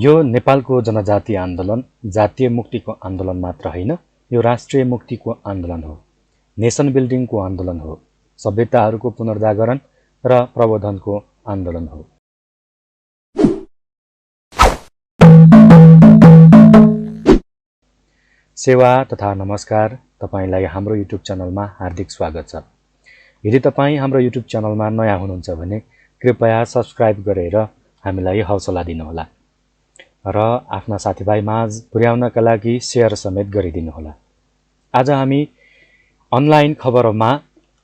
यो नेपालको जनजाति आन्दोलन जातीय मुक्तिको आन्दोलन मात्र होइन, यो राष्ट्रिय मुक्तिको आन्दोलन हो, नेसन बिल्डिङको आन्दोलन हो, सभ्यताहरूको पुनर्जागरण र प्रबोधनको आन्दोलन हो। सेवा तथा नमस्कार, तपाईलाई हाम्रो युट्युब च्यानलमा हार्दिक स्वागत छ। यदि तपाईँ हाम्रो युट्युब च्यानलमा नयाँ हुनुहुन्छ भने कृपया सब्स्क्राइब गरेर हामीलाई हौसला दिनुहोला र आफ्ना साथीभाइ माझ पुर्याउनका लागि शेयर समेत गरिदिनुहोला। आज हामी अनलाइन खबरमा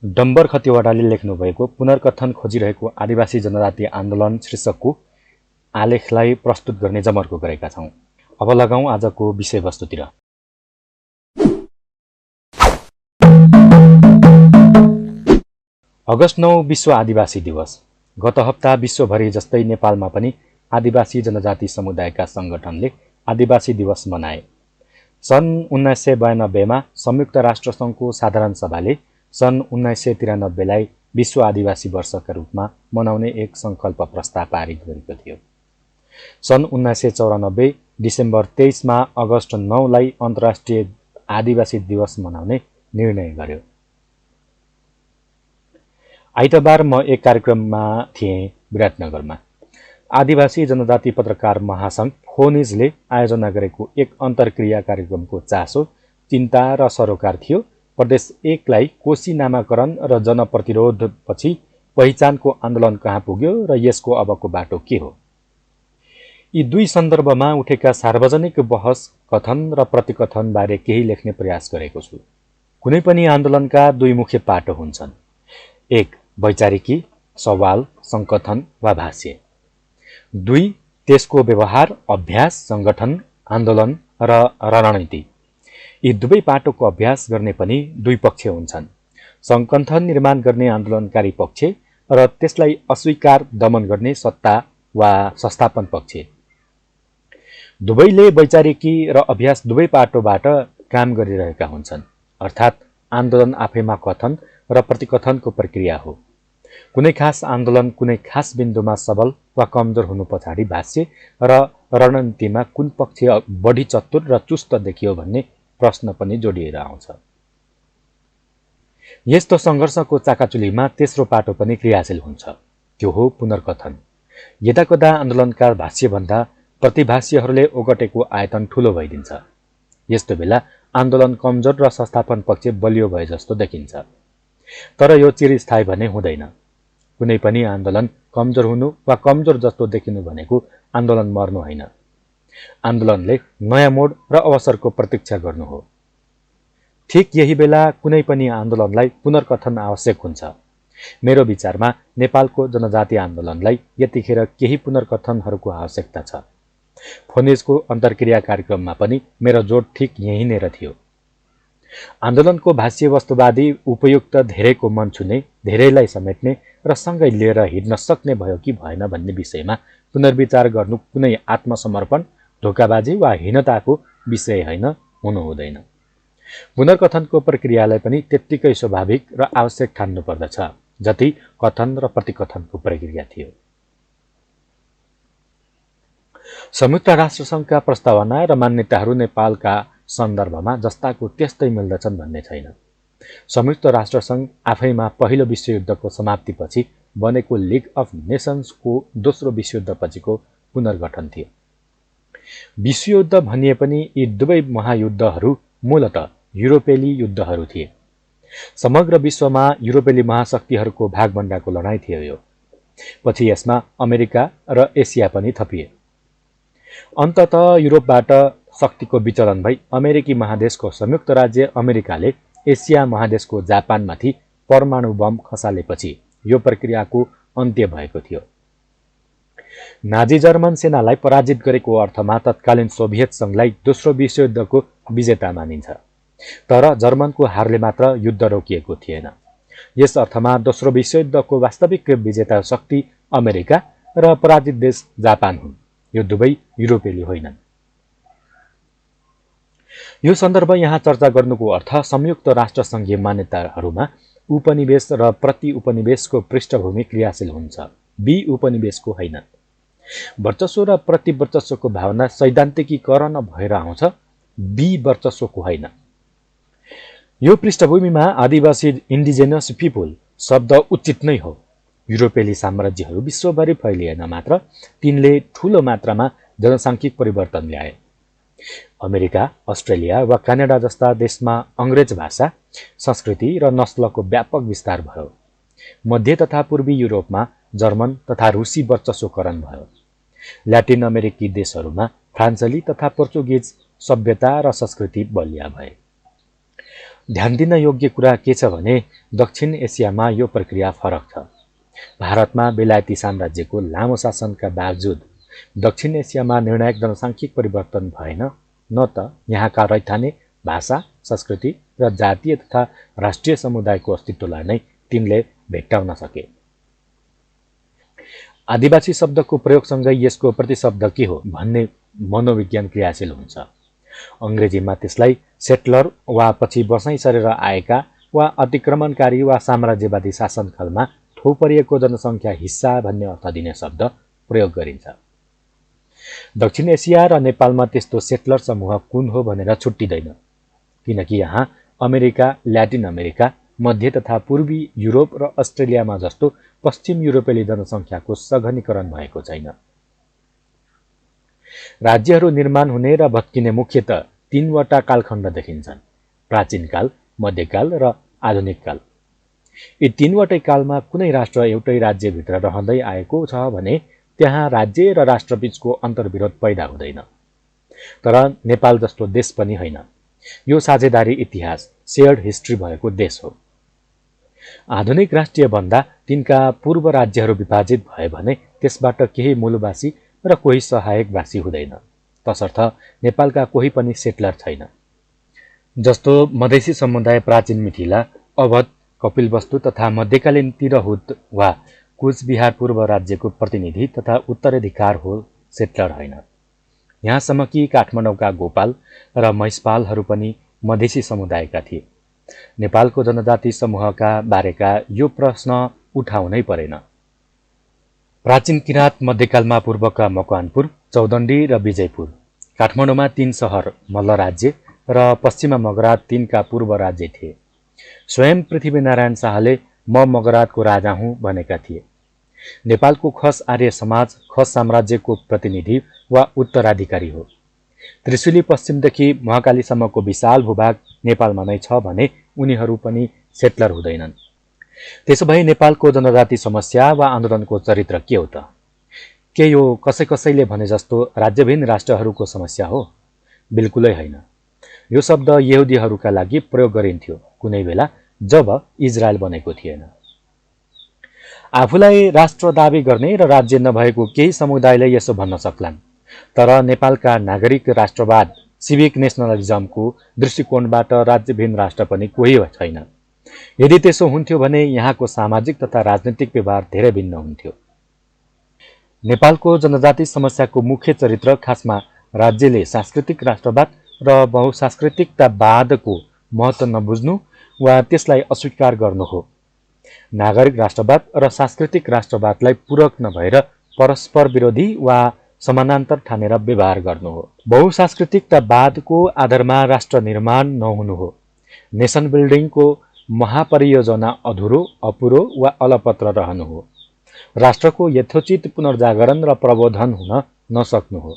डम्बर खतिवडाले लेख्नुभएको पुनर्कथन खोजिरहेको आदिवासी जनजाति आन्दोलन शीर्षकको आलेखलाई प्रस्तुत गर्ने जमर्को गरेका छौँ। अब लगाउँ आजको विषयवस्तुतिर। अगस्ट 9 विश्व आदिवासी दिवस। गत हप्ता विश्वभरि जस्तै नेपालमा पनि आदिवासी जनजाति समुदायका संगठनले आदिवासी दिवस मनाए। सन् 1992 मा संयुक्त राष्ट्र सङ्घको साधारण सभाले सन् 1993 लाई विश्व आदिवासी वर्षका रूपमा मनाउने एक सङ्कल्प प्रस्ताव पारित गरेको थियो। सन् 1994 डिसेम्बर 23 मा अगस्ट 9 लाई अन्तर्राष्ट्रिय आदिवासी दिवस मनाउने निर्णय गर्यो। आइतबार म एक कार्यक्रममा थिएँ विराटनगरमा। आदिवासी जनजाति पत्रकार महासङ्घ फोनिजले आयोजना गरेको एक अन्तर्क्रिया कार्यक्रमको चासो, चिन्ता र सरोकार थियो। प्रदेश 1 लाई कोशी नामाकरण र जनप्रतिरोधपछि पहिचानको आन्दोलन कहाँ पुग्यो र यसको अबको बाटो के हो? यी दुई सन्दर्भमा उठेका सार्वजनिक बहस, कथन र प्रतिकथन बारे केही लेख्ने प्रयास गरेको छु। कुनै पनि आन्दोलनका दुई मुख्य पाटो हुन्छन्। एक, वैचारिकी, सवाल, संकथन वा भाष्य। दुई, त्यसको व्यवहार, अभ्यास, संगठन, आन्दोलन र रणनीति। यी दुवै पाटोको अभ्यास गर्ने पनि दुई पक्ष हुन्छन्। संकथन निर्माण गर्ने आन्दोलनकारी पक्ष र त्यसलाई अस्वीकार दमन गर्ने सत्ता वा संस्थापन पक्ष। दुवैले वैचारिकी र अभ्यास दुवै पाटोबाट काम गरिरहेका हुन्छन्। अर्थात् आन्दोलन आफैमा कथन र प्रतिकथनको प्रक्रिया हो। कुनै खास आन्दोलन कुनै खास बिन्दुमा सबल वा कमजोर हुनु पछाडि भाष्य र रणनीतिमा कुन पक्ष बढी चतुर र चुस्त देखियो भन्ने प्रश्न पनि जोडिएर आउँछ। यस्तो सङ्घर्षको चाकाचुलीमा तेस्रो पाटो पनि क्रियाशील हुन्छ। त्यो हो पुनर्कथन। यदाकदा आन्दोलनकार भाष्यभन्दा प्रतिभाष्यहरूले ओगटेको आयतन ठूलो भइदिन्छ। यस्तो बेला आन्दोलन कमजोर र संस्थापन पक्ष बलियो भए जस्तो देखिन्छ। तर यो चिरस्थायी भने हुँदैन। कुनै पनि आन्दोलन कमजोर हुनु वा कमजोर जस्तो देखिनु भनेको आन्दोलन मर्नु होइन। आन्दोलनले नयाँ मोड र अवसरको प्रतीक्षा गर्नु हो। ठिक यही बेला कुनै पनि आन्दोलनलाई पुनर्कथन आवश्यक हुन्छ। मेरो विचारमा नेपालको जनजाति आन्दोलनलाई यतिखेर केही पुनर्कथनहरूको आवश्यकता छ। फोनिजको अन्तर्क्रिया कार्यक्रममा पनि मेरो जोड ठिक यहीँनेर थियो। आन्दोलनको भाष्य वस्तुवादी, उपयुक्त, धेरैको मन छुने, धेरैलाई समेट्ने र सँगै लिएर हिँड्न सक्ने भयो कि भएन भन्ने विषयमा पुनर्विचार गर्नु कुनै आत्मसमर्पण, धोकाबाजी वा हीनताको विषय होइन, हुनु हुँदैन। पुनर्कथनको प्रक्रियालाई पनि त्यत्तिकै स्वाभाविक र आवश्यक ठान्नु पर्दछ जति कथन र प्रतिकथनको प्रक्रिया थियो। संयुक्त राष्ट्रसङ्घका प्रस्तावना र मान्यताहरू नेपालका सन्दर्भमा जस्ताको त्यस्तै मिल्दछन् भन्ने छैन। संयुक्त राष्ट्रसङ्घ आफैमा पहिलो विश्वयुद्धको समाप्तिपछि बनेको लिग अफ नेसन्सको दोस्रो विश्वयुद्धपछिको पुनर्गठन थियो। विश्वयुद्ध भनिए पनि यी दुवै महायुद्धहरू मूलतः युरोपेली युद्धहरू थिए। समग्र विश्वमा युरोपेली महाशक्तिहरूको भागभण्डाको लडाईँ थियो यो। पछि यसमा अमेरिका र एसिया पनि थपिए। अन्ततः युरोपबाट शक्तिको विचलन भई अमेरिकी महादेशको संयुक्त राज्य अमेरिकाले एसिया महादेशको जापानमाथि परमाणु बम खसालेपछि यो प्रक्रियाको अन्त्य भएको थियो। नाजी जर्मन सेनालाई पराजित गरेको अर्थमा तत्कालीन सोभियत सङ्घलाई दोस्रो विश्वयुद्धको विजेता मानिन्छ। तर जर्मनको हारले मात्र युद्ध रोकिएको थिएन। यस अर्थमा दोस्रो विश्वयुद्धको वास्तविक विजेता शक्ति अमेरिका र पराजित देश जापान हुन्। यो दुवै युरोपेली होइनन्। यो सन्दर्भ यहाँ चर्चा गर्नुको अर्थ संयुक्त राष्ट्र सङ्घीय मान्यताहरूमा उपनिवेश र प्रति उपनिवेशको पृष्ठभूमि क्रियाशील हुन्छ, उपनिवेशको होइन। वर्चस्व र प्रतिवर्चस्वको भावना सैद्धान्तिकीकरण भएर आउँछ, विवर्चस्वको होइन। यो पृष्ठभूमिमा आदिवासी इन्डिजेनस पिपुल शब्द उचित नै हो। युरोपेली साम्राज्यहरू विश्वभरि फैलिएन मात्र, तिनले ठूलो मात्रामा जनसाङ्खिक परिवर्तन ल्याए। अमेरिका, अस्ट्रेलिया वा क्यानाडा जस्ता देशमा अङ्ग्रेज भाषा, संस्कृति र नस्लको व्यापक विस्तार भयो। मध्य तथा पूर्वी युरोपमा जर्मन तथा रुसी वर्चस्वकरण भयो। ल्याटिन अमेरिकी देशहरूमा फ्रान्सेली तथा पोर्चुगिज सभ्यता र संस्कृति बलिया भए। ध्यान दिन योग्य कुरा के छ भने दक्षिण एसियामा यो प्रक्रिया फरक छ। भारतमा बेलायती साम्राज्यको लामो शासनका बावजुद दक्षिण एसियामा निर्णायक जनसाङ्खिक परिवर्तन भएन, न त यहाँका रैथाने भाषा, संस्कृति र जातीय तथा राष्ट्रिय समुदायको अस्तित्वलाई नै तिनले भेट्टाउन सके। आदिवासी शब्दको प्रयोगसँगै यसको प्रतिशब्द के हो भन्ने मनोविज्ञान क्रियाशील हुन्छ। अङ्ग्रेजीमा त्यसलाई सेटलर वा पछि बसाइँ सरेर आएका वा अतिक्रमणकारी वा साम्राज्यवादी शासनकालमा थोपरिएको जनसङ्ख्या हिस्सा भन्ने अर्थ दिने शब्द प्रयोग गरिन्छ। दक्षिण एसिया र नेपालमा त्यस्तो सेटलर समूह कुन हो भनेर छुट्टिँदैन, किनकि यहाँ अमेरिका, ल्याटिन अमेरिका, मध्य तथा पूर्वी युरोप र अस्ट्रेलियामा जस्तो पश्चिम युरोपेली जनसङ्ख्याको सघनीकरण भएको छैन। राज्यहरू निर्माण हुने र भत्किने मुख्यतः 3वटा कालखण्ड देखिन्छन्: प्राचीन काल, मध्यकाल र आधुनिक काल। यी 3वटै कालमा कुनै राष्ट्र एउटै राज्यभित्र रहँदै आएको छ भने त्यहाँ राज्य र राष्ट्रबीचको अन्तर्विरोध पैदा हुँदैन। तर नेपाल जस्तो देश पनि होइन। यो साझेदारी इतिहास, सेयर्ड हिस्ट्री भएको देश हो। आधुनिक राष्ट्रिय भन्दा तिनका पूर्व राज्यहरू विभाजित भए भने त्यसबाट केही मूलवासी र कोही सहायकवासी हुँदैन। तसर्थ नेपालका कोही पनि सेटलर छैन। जस्तो मधेसी समुदाय प्राचीन मिथिला, अवध, कपिलवस्तु तथा मध्यकालीन तिरहुत वा कुचबिहार पूर्व राज्यको प्रतिनिधि तथा उत्तराधिकार हो, सेटलर होइन। यहाँसम्म कि काठमाडौँका गोपाल र महिषपालहरू पनि मधेसी समुदायका थिए। नेपालको जनजाति समूहका बारेका यो प्रश्न उठाउनै परेन। प्राचीन किराँत मध्यकालमा पूर्वका मकवानपुर, चौदण्डी र विजयपुर, काठमाडौँमा 3 सहर मल्ल राज्य र पश्चिममा मगरात तिनका पूर्व राज्य थिए। स्वयं पृथ्वीनारायण शाहले म मगरातको राजा हुँ भनेका थिए। नेपालको खस आर्य समाज खस साम्राज्यको प्रतिनिधि वा उत्तराधिकारी हो। त्रिशुली पश्चिमदेखि महाकालीसम्मको विशाल भूभाग नेपालमा नै छ भने उनीहरू पनि सेटलर हुँदैनन्। त्यसो भए नेपालको जनजाति समस्या वा आन्दोलनको चरित्र के हो त? के यो कसैले भने जस्तो राज्यभिन्न राष्ट्रहरूको समस्या हो? बिल्कुलै होइन। यो शब्द यहुदीहरूका लागि प्रयोग गरिन्थ्यो कुनै बेला जब इजरायल बनेको थिएन। आफूलाई राष्ट्र दाबी गर्ने र राज्य नभएको केही समुदायले यसो भन्न सक्लान्, तर नेपालका नागरिक राष्ट्रवाद, सिभिक नेसनलिजमको दृष्टिकोणबाट राज्यभिन्न राष्ट्र पनि कोही छैन। यदि त्यसो हुन्थ्यो भने यहाँको सामाजिक तथा राजनीतिक व्यवहार धेरै भिन्न हुन्थ्यो। नेपालको जनजाति समस्याको मुख्य चरित्र खासमा राज्यले सांस्कृतिक राष्ट्रवाद र बहुसांस्कृतिकतावादको महत्त्व नबुझ्नु वा त्यसलाई अस्वीकार गर्नु हो। नागरिक राष्ट्रवाद र सांस्कृतिक राष्ट्रवादलाई पूरक नभएर परस्पर विरोधी वा समानान्तर ठानेर व्यवहार गर्नु हो। बहुसांस्कृतिकतावादको आधारमा राष्ट्र निर्माण नहुनु हो। नेसन बिल्डिङको महापरियोजना अधुरो, अपुरो वा अलपत्र रहनु हो। राष्ट्रको यथोचित पुनर्जागरण र प्रबोधन हुन नसक्नु हो।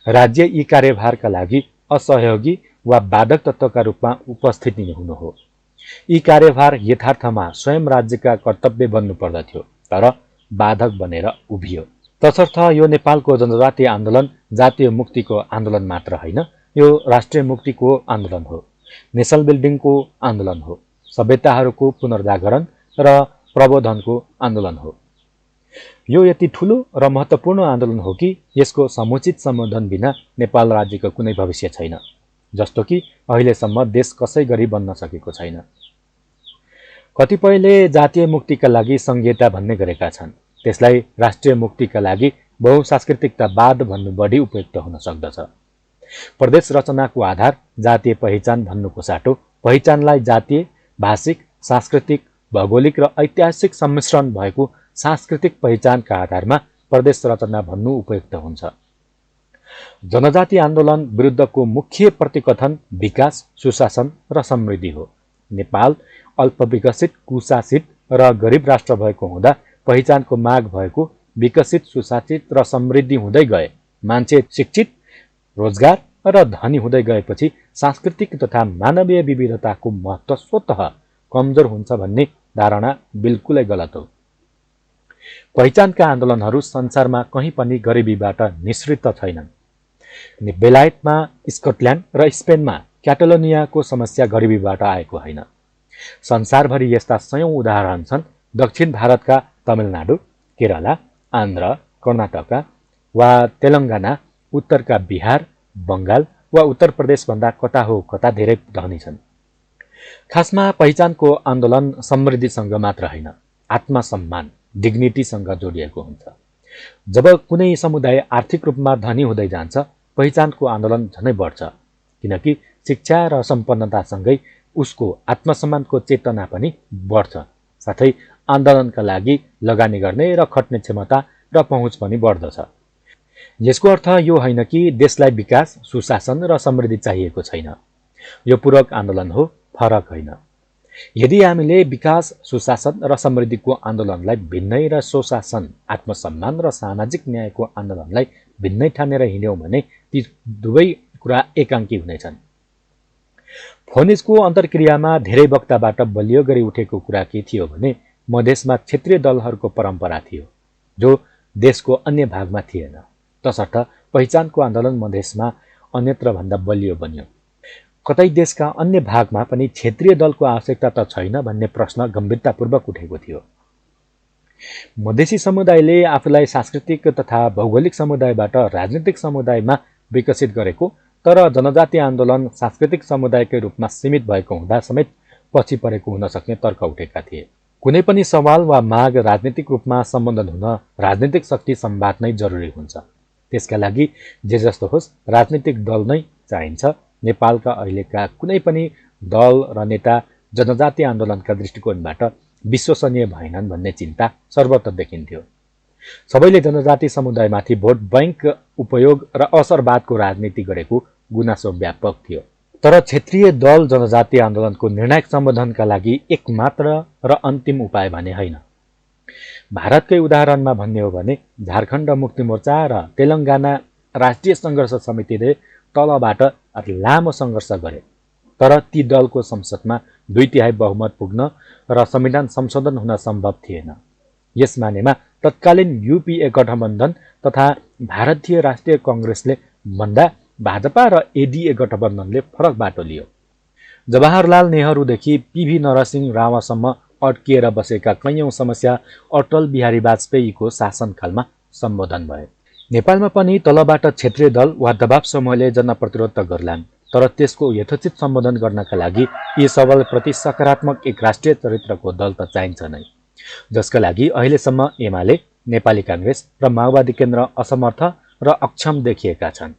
राज्य यी कार्यभारका लागि असहयोगी वा बाधक तत्त्वका रूपमा उपस्थित हुनु हो। यी कार्यभार यथार्थमा स्वयं राज्यका कर्तव्य बन्नु पर्दथ्यो, तर बाधक बनेर उभियो। तसर्थ यो नेपालको जनजातीय आन्दोलन जातीय मुक्तिको आन्दोलन मात्र होइन, यो राष्ट्रिय मुक्तिको आन्दोलन हो, नेसन बिल्डिङको आन्दोलन हो, सभ्यताहरूको पुनर्जागरण र प्रबोधनको आन्दोलन हो। यो यति ठूलो र महत्त्वपूर्ण आन्दोलन हो कि यसको समुचित सम्बोधन बिना नेपाल राज्यको कुनै भविष्य छैन, जस्तो कि अहिलेसम्म देश कसै गरी बन्न सकेको छैन। कतिपयले जातीय मुक्तिका लागि संघीयता भन्ने गरेका छन्। त्यसलाई राष्ट्रिय मुक्तिका लागि बहुसांस्कृतिकतावाद भन्नु बढी उपयुक्त हुन सक्दछ। प्रदेश रचनाको आधार जातीय पहिचान भन्नुको साटो पहिचानलाई जातीय, भाषिक, सांस्कृतिक, भौगोलिक र ऐतिहासिक सम्मिश्रण भएको सांस्कृतिक पहिचानका आधारमा प्रदेश रचना भन्नु उपयुक्त हुन्छ। जनजाति आन्दोलन विरुद्धको मुख्य प्रतिकथन विकास, सुशासन र समृद्धि हो। नेपाल अल्पविकसित, कुशासित र गरिब राष्ट्र भएको हुँदा पहिचानको माग भएको विकसित, सुशासित र समृद्धि हुँदै गए मान्छे शिक्षित, रोजगार र धनी हुँदै गएपछि सांस्कृतिक तथा मानवीय विविधताको महत्त्व स्वतः कमजोर हुन्छ भन्ने धारणा बिल्कुलै गलत हो। पहिचानका आन्दोलनहरू संसारमा कहीँ पनि गरिबीबाट निश्रित छैनन्। बेलायतमा, स्कटल्यान्ड र स्पेनमा क्याटालोनियाको समस्या गरिबीबाट आएको होइन। संसारभरि यस्ता सयौं उदाहरण छन्। दक्षिण भारतका तमिलनाडु, केरला, आन्ध्र, कर्नाटका वा तेलङ्गाना, उत्तरका बिहार, बङ्गाल वा उत्तर प्रदेशभन्दा कता हो कता धेरै धनी छन्। खासमा पहिचानको आन्दोलन समृद्धिसँग मात्र होइन, आत्मसम्मान, डिग्निटीसँग जोडिएको हुन्छ। जब कुनै समुदाय आर्थिक रूपमा धनी हुँदै जान्छ, पहिचानको आन्दोलन झनै बढ्छ, किनकि शिक्षा र सम्पन्नतासँगै उसको आत्मसम्मानको चेतना पनि बढ्छ। साथै आन्दोलनका लागि लगानी गर्ने र खट्ने क्षमता र पहुँच पनि बढ्दछ। यसको अर्थ यो होइन कि देशलाई विकास, सुशासन र समृद्धि चाहिएको छैन। यो पूरक आन्दोलन हो, फरक होइन। यदि हामीले विकास, सुशासन र समृद्धिको आन्दोलनलाई भिन्नै र सुशासन, आत्मसम्मान र सामाजिक न्यायको आन्दोलनलाई भिन्नै ठानेर हिँड्यौँ भने ती दुवै कुरा एकाङ्की हुनेछन्। फोनिजको अन्तर्क्रियामा धेरै वक्ताबाट बलियो गरी उठेको कुरा के थियो भने मधेसमा क्षेत्रीय दलहरूको परम्परा थियो, जो देशको अन्य भागमा थिएन। तसर्थ पहिचानको आन्दोलन मधेसमा अन्यत्र भन्दा बलियो बन्यो। कतै देशका अन्य भागमा पनि क्षेत्रीय दलको आवश्यकता त छैन भन्ने प्रश्न गम्भीरतापूर्वक उठेको थियो। मधेसी समुदायले आफूलाई सांस्कृतिक तथा भौगोलिक समुदायबाट राजनीतिक समुदायमा विकसित गरेको, तर जनजाति आन्दोलन सांस्कृतिक समुदायकै रूपमा सीमित भएको हुँदा समेत पछि परेको हुन सक्ने तर्क उठेका थिए। कुनै पनि सवाल वा माग राजनीतिक रूपमा सम्बोधन हुन राजनीतिक शक्ति संवाद नै जरुरी हुन्छ। त्यसका लागि जे जस्तो होस्, राजनीतिक दल नै चाहिन्छ। नेपालका अहिलेका कुनै पनि दल र नेता जनजाति आन्दोलनका दृष्टिकोणबाट विश्वसनीय भएनन् भन्ने चिन्ता सर्वत्र देखिन्थ्यो। सबैले जनजाति समुदायमाथि भोट बैंक उपयोग र असरवादको राजनीति गरेको गुनासो व्यापक थियो। तर क्षेत्रीय दल जनजाति आन्दोलनको निर्णायक सम्बोधनका लागि एकमात्र र अन्तिम उपाय भने होइन। भारतकै उदाहरणमा भन्ने हो भने झारखण्ड मुक्ति मोर्चा र तेलङ्गाना राष्ट्रिय सङ्घर्ष समितिले तलबाट लामो सङ्घर्ष गरे, तर ती दलको संसदमा 2/3 बहुमत पुग्न र संविधान संशोधन हुन सम्भव थिएन। यस मानेमा तत्कालीन युपिए गठबन्धन तथा भारतीय राष्ट्रिय कङ्ग्रेसले भन्दा भाजपा र एडिए गठबन्धनले फरक बाटो लियो। जवाहरलाल नेहरूदेखि पीभी नरसिंह रावसम्म अड्किएर बसेका कैयौं समस्या अटल बिहारी वाजपेयीको शासनकालमा सम्बोधन भए। नेपालमा पनि तलबाट क्षेत्रीय दल वा दबाव समूहले जनप्रतिरोध त गर्लान्, तर त्यसको यथोचित सम्बोधन गर्नका लागि यी सबैप्रति सकारात्मक एक राष्ट्रिय चरित्रको दल त चाहिन्छ नै, जसका लागि अहिलेसम्म एमाले, नेपाली काङ्ग्रेस र माओवादी केन्द्र असमर्थ र अक्षम देखिएका छन्।